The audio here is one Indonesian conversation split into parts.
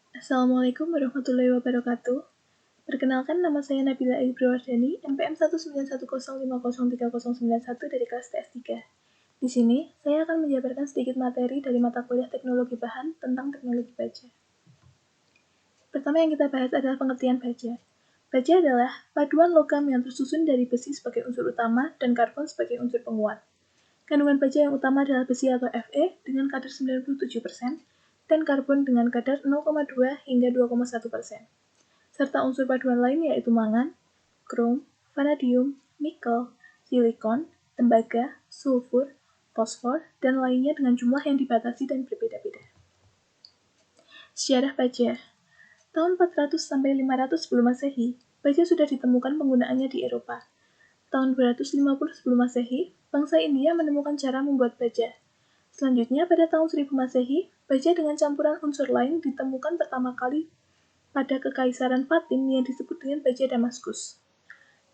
Assalamualaikum warahmatullahi wabarakatuh. Perkenalkan, nama saya Nabila Ibriwardani, NPM 19105030091 dari kelas TS3. Di sini, saya akan menjabarkan sedikit materi dari mata kuliah Teknologi Bahan tentang teknologi baja. Pertama yang kita bahas adalah pengertian baja. Baja adalah paduan logam yang tersusun dari besi sebagai unsur utama dan karbon sebagai unsur penguat. Kandungan baja yang utama adalah besi atau Fe dengan kadar 97% dan karbon dengan kadar 0,2 hingga 2,1%. Serta unsur paduan lain yaitu mangan, krom, vanadium, nikel, silikon, tembaga, sulfur, fosfor, dan lainnya dengan jumlah yang dibatasi dan berbeda-beda. Sejarah baja. Tahun 400-500 sebelum Masehi, baja sudah ditemukan penggunaannya di Eropa. Tahun 250 sebelum Masehi, bangsa India menemukan cara membuat baja. Selanjutnya, pada tahun 1000 Masehi, baja dengan campuran unsur lain ditemukan pertama kali pada Kekaisaran Fatim yang disebut dengan baja Damaskus.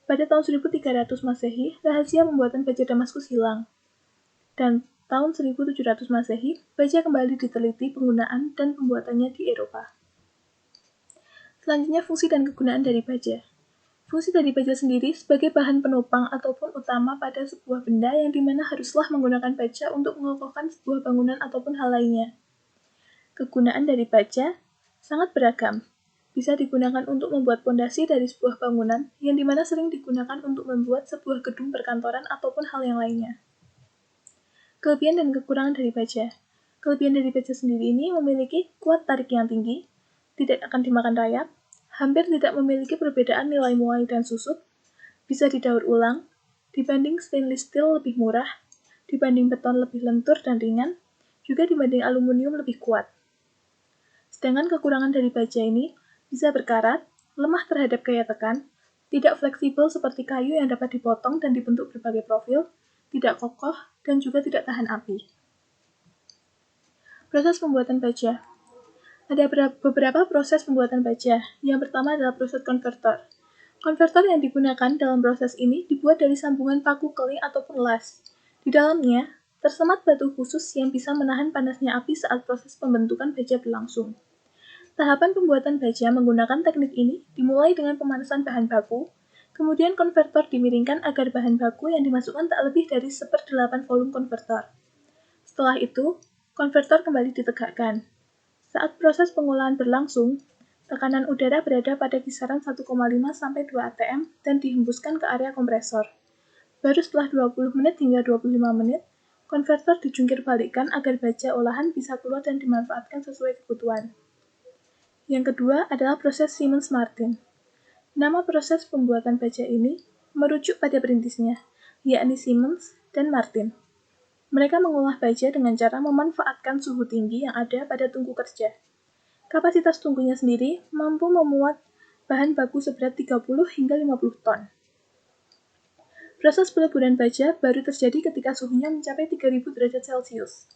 Pada tahun 1300 Masehi, rahasia pembuatan baja Damaskus hilang. Dan tahun 1700 Masehi, baja kembali diteliti penggunaan dan pembuatannya di Eropa. Selanjutnya, fungsi dan kegunaan dari baja. Fungsi dari baja sendiri sebagai bahan penopang ataupun utama pada sebuah benda yang dimana haruslah menggunakan baja untuk mengokohkan sebuah bangunan ataupun hal lainnya. Kegunaan dari baja sangat beragam. Bisa digunakan untuk membuat pondasi dari sebuah bangunan yang dimana sering digunakan untuk membuat sebuah gedung perkantoran ataupun hal yang lainnya. Kelebihan dan kekurangan dari baja. Kelebihan dari baja sendiri ini memiliki kuat tarik yang tinggi, tidak akan dimakan rayap, hampir tidak memiliki perbedaan nilai muai dan susut, bisa didaur ulang, dibanding stainless steel lebih murah, dibanding beton lebih lentur dan ringan, juga dibanding aluminium lebih kuat. Sedangkan kekurangan dari baja ini bisa berkarat, lemah terhadap gaya tekan, tidak fleksibel seperti kayu yang dapat dipotong dan dibentuk berbagai profil, tidak kokoh, dan juga tidak tahan api. Proses pembuatan baja. Ada beberapa proses pembuatan baja. Yang pertama adalah proses konvertor. Konvertor yang digunakan dalam proses ini dibuat dari sambungan paku keling ataupun las. Di dalamnya, tersemat batu khusus yang bisa menahan panasnya api saat proses pembentukan baja berlangsung. Tahapan pembuatan baja menggunakan teknik ini dimulai dengan pemanasan bahan baku, kemudian konvertor dimiringkan agar bahan baku yang dimasukkan tak lebih dari 1/8 volume konvertor. Setelah itu, konvertor kembali ditegakkan. Saat proses pengolahan berlangsung, tekanan udara berada pada kisaran 1,5-2 atm dan dihembuskan ke area kompresor. Baru setelah 20 menit hingga 25 menit, konvertor dijungkir balikkan agar baja olahan bisa keluar dan dimanfaatkan sesuai kebutuhan. Yang kedua adalah proses Siemens-Martin. Nama proses pembuatan baja ini merujuk pada perintisnya, yakni Siemens dan Martin. Mereka mengolah baja dengan cara memanfaatkan suhu tinggi yang ada pada tungku kerja. Kapasitas tungkunya sendiri mampu memuat bahan baku seberat 30 hingga 50 ton. Proses peleburan baja baru terjadi ketika suhunya mencapai 3000 derajat Celcius.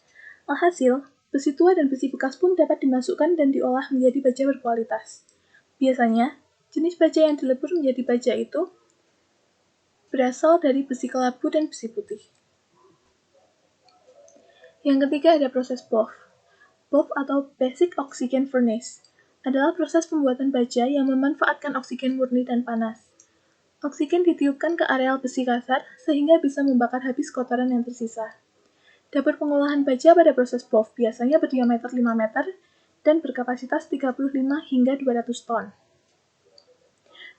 Alhasil, besi tua dan besi bekas pun dapat dimasukkan dan diolah menjadi baja berkualitas. Biasanya, jenis baja yang dilebur menjadi baja itu berasal dari besi kelabu dan besi putih. Yang ketiga ada proses BOF. BOF atau Basic Oxygen Furnace adalah proses pembuatan baja yang memanfaatkan oksigen murni dan panas. Oksigen ditiupkan ke areal besi kasar sehingga bisa membakar habis kotoran yang tersisa. Dapur pengolahan baja pada proses BOF biasanya berdiameter 5 meter dan berkapasitas 35 hingga 200 ton.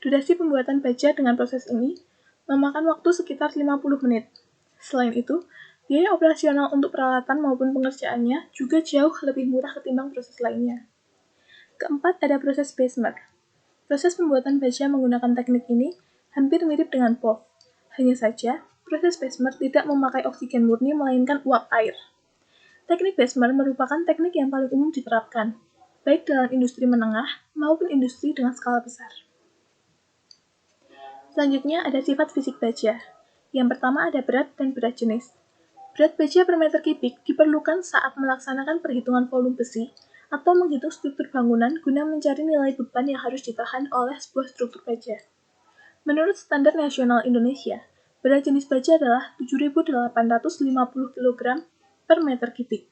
Durasi pembuatan baja dengan proses ini memakan waktu sekitar 50 menit. Selain itu, biaya operasional untuk peralatan maupun pengerjaannya juga jauh lebih murah ketimbang proses lainnya. Keempat, ada proses Bessemer. Proses pembuatan baja menggunakan teknik ini hampir mirip dengan BOF. Hanya saja, proses Bessemer tidak memakai oksigen murni melainkan uap air. Teknik Bessemer merupakan teknik yang paling umum diterapkan, baik dalam industri menengah maupun industri dengan skala besar. Selanjutnya ada sifat fisik baja. Yang pertama ada berat dan berat jenis. Berat baja per meter kubik diperlukan saat melaksanakan perhitungan volume besi atau menghitung struktur bangunan guna mencari nilai beban yang harus ditahan oleh sebuah struktur baja. Menurut standar nasional Indonesia, berat jenis baja adalah 7.850 kg per meter kubik.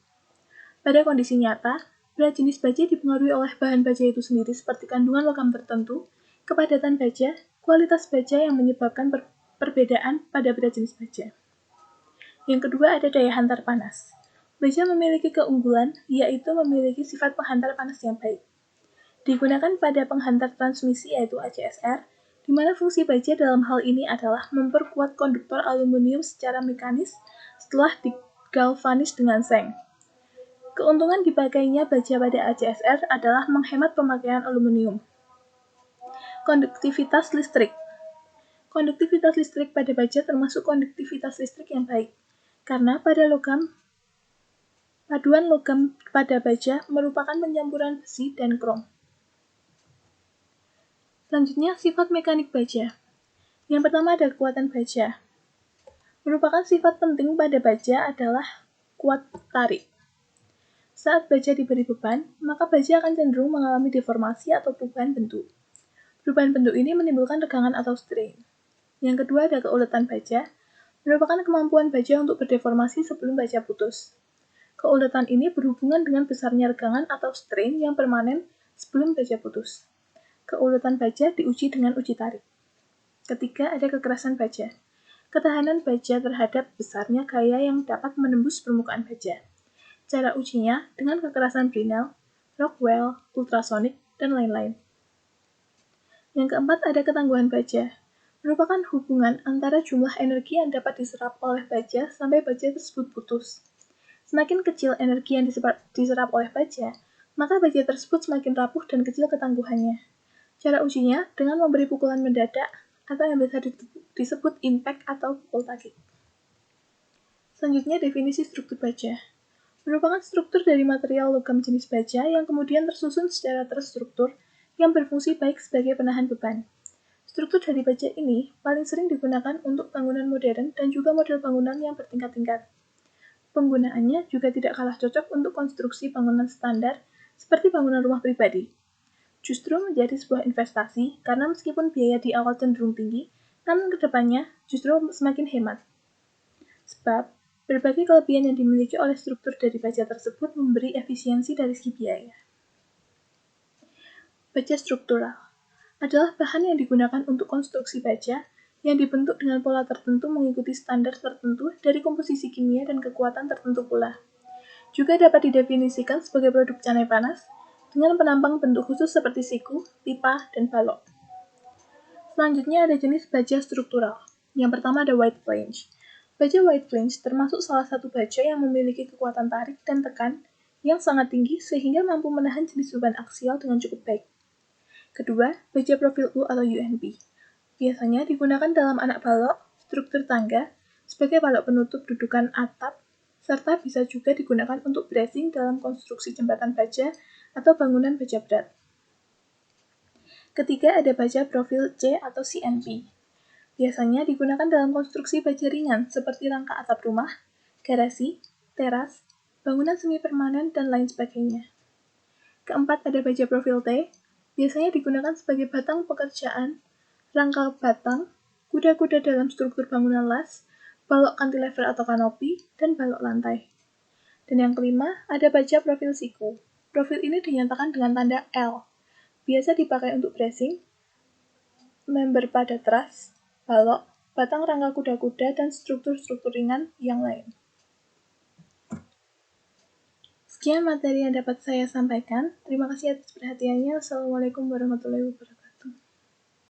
Pada kondisi nyata, Berat jenis baja dipengaruhi oleh bahan baja itu sendiri seperti kandungan logam tertentu, kepadatan baja, kualitas baja yang menyebabkan perbedaan pada berat jenis baja. Yang kedua ada daya hantar panas. Baja memiliki keunggulan, yaitu memiliki sifat penghantar panas yang baik. Digunakan pada penghantar transmisi yaitu ACSR, di mana fungsi baja dalam hal ini adalah memperkuat konduktor aluminium secara mekanis setelah digalvanis dengan seng. Keuntungan dipakainya baja pada ACSR adalah menghemat pemakaian aluminium. Konduktivitas listrik. Konduktivitas listrik pada baja termasuk konduktivitas listrik yang baik, karena paduan logam pada baja merupakan pencampuran besi dan krom. Selanjutnya, sifat mekanik baja. Yang pertama ada kekuatan baja. Merupakan sifat penting pada baja adalah kuat tarik. Saat baja diberi beban, maka baja akan cenderung mengalami deformasi atau perubahan bentuk. Perubahan bentuk ini menimbulkan tegangan atau strain. Yang kedua ada keuletan baja. Merupakan kemampuan baja untuk berdeformasi sebelum baja putus. Keuletan ini berhubungan dengan besarnya tegangan atau strain yang permanen sebelum baja putus. Keuletan baja diuji dengan uji tarik. Ketiga, ada kekerasan baja. Ketahanan baja terhadap besarnya gaya yang dapat menembus permukaan baja. Cara ujinya dengan kekerasan Brinell, Rockwell, ultrasonik, dan lain-lain. Yang keempat, ada ketangguhan baja. Merupakan hubungan antara jumlah energi yang dapat diserap oleh baja sampai baja tersebut putus. Semakin kecil energi yang diserap oleh baja, maka baja tersebut semakin rapuh dan kecil ketangguhannya. Cara ujinya dengan memberi pukulan mendadak atau yang biasa disebut impact atau pukul tagih. Selanjutnya definisi struktur baja. Merupakan struktur dari material logam jenis baja yang kemudian tersusun secara terstruktur yang berfungsi baik sebagai penahan beban. Struktur dari baja ini paling sering digunakan untuk bangunan modern dan juga model bangunan yang bertingkat-tingkat. Penggunaannya juga tidak kalah cocok untuk konstruksi bangunan standar seperti bangunan rumah pribadi. Justru menjadi sebuah investasi karena meskipun biaya di awal cenderung tinggi, namun kedepannya justru semakin hemat. Sebab, berbagai kelebihan yang dimiliki oleh struktur dari baja tersebut memberi efisiensi dari segi biaya. Baja struktural adalah bahan yang digunakan untuk konstruksi baja yang dibentuk dengan pola tertentu mengikuti standar tertentu dari komposisi kimia dan kekuatan tertentu pula. Juga dapat didefinisikan sebagai produk canai panas dengan penampang bentuk khusus seperti siku, pipa, dan balok. Selanjutnya ada jenis baja struktural. Yang pertama ada wide flange. Baja wide flange termasuk salah satu baja yang memiliki kekuatan tarik dan tekan yang sangat tinggi sehingga mampu menahan jenis beban aksial dengan cukup baik. Kedua, baja profil U atau UNB. Biasanya digunakan dalam anak balok, struktur tangga, sebagai balok penutup dudukan atap, serta bisa juga digunakan untuk bracing dalam konstruksi jembatan baja atau bangunan baja berat. Ketiga, ada baja profil C atau CNP. Biasanya digunakan dalam konstruksi baja ringan seperti rangka atap rumah, garasi, teras, bangunan semi permanen, dan lain sebagainya. Keempat, ada baja profil T. Biasanya digunakan sebagai batang pekerjaan, rangka batang, kuda-kuda dalam struktur bangunan las, balok cantilever atau kanopi, dan balok lantai. Dan yang kelima, ada baja profil siku. Profil ini dinyatakan dengan tanda L. Biasa dipakai untuk bracing, member pada truss, balok, batang rangka kuda-kuda, dan struktur-struktur ringan yang lain. Sekian materi yang dapat saya sampaikan. Terima kasih atas perhatiannya. Assalamualaikum warahmatullahi wabarakatuh.